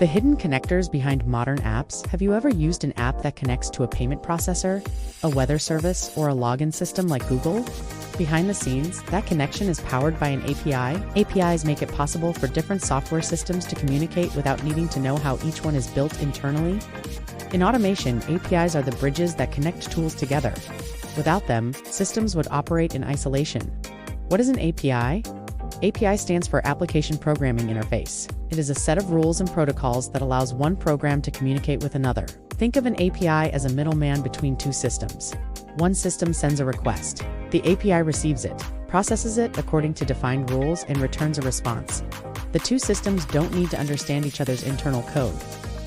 The hidden connectors behind modern apps. Have you ever used an app that connects to a payment processor, a weather service, or a login system like Google? Behind the scenes, that connection is powered by an API. APIs make it possible for different software systems to communicate without needing to know how each one is built internally. In automation, APIs are the bridges that connect tools together. Without them, systems would operate in isolation. What is an API? API stands for Application Programming Interface. It is a set of rules and protocols that allows one program to communicate with another. Think of an API as a middleman between two systems. One system sends a request. The API receives it, processes it according to defined rules, and returns a response. The two systems don't need to understand each other's internal code.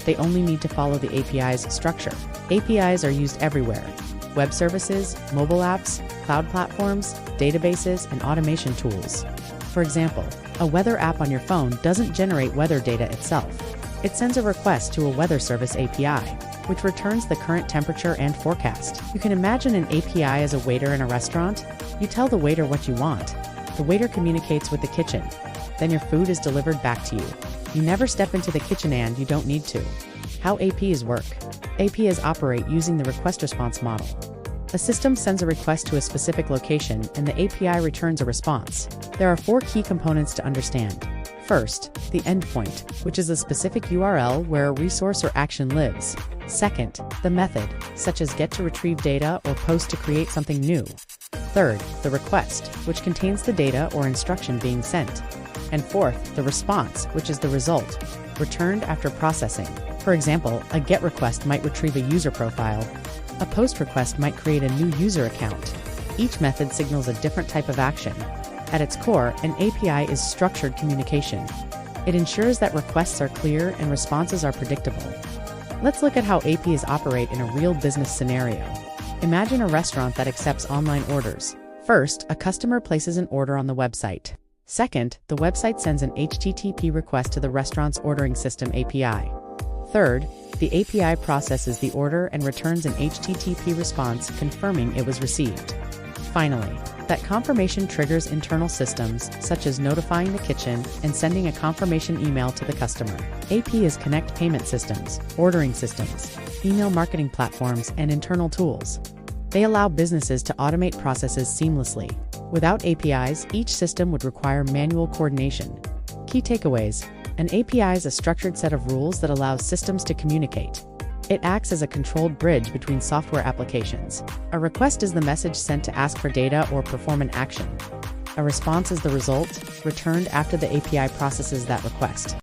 They only need to follow the API's structure. APIs are used everywhere: web services, mobile apps, cloud platforms, databases, and automation tools. For example, a weather app on your phone doesn't generate weather data itself. It sends a request to a weather service API, which returns the current temperature and forecast. You can imagine an API as a waiter in a restaurant. You tell the waiter what you want. The waiter communicates with the kitchen. Then your food is delivered back to you. You never step into the kitchen and you don't need to. How APIs work. APIs operate using the request-response model. A system sends a request to a specific location, and the API returns a response. There are 4 key components to understand. First, the endpoint, which is a specific URL where a resource or action lives. Second, the method, such as get to retrieve data or post to create something new. Third, the request, which contains the data or instruction being sent. And fourth, the response, which is the result, returned after processing. For example, a GET request might retrieve a user profile. A POST request might create a new user account. Each method signals a different type of action. At its core, an API is structured communication. It ensures that requests are clear and responses are predictable. Let's look at how APIs operate in a real business scenario. Imagine a restaurant that accepts online orders. First, a customer places an order on the website. Second, the website sends an HTTP request to the restaurant's ordering system API. Third, the API processes the order and returns an HTTP response confirming it was received. Finally, that confirmation triggers internal systems, such as notifying the kitchen and sending a confirmation email to the customer. APIs connect payment systems, ordering systems, email marketing platforms, and internal tools. They allow businesses to automate processes seamlessly. Without APIs, each system would require manual coordination. Key takeaways. An API is a structured set of rules that allows systems to communicate. It acts as a controlled bridge between software applications. A request is the message sent to ask for data or perform an action. A response is the result, returned after the API processes that request.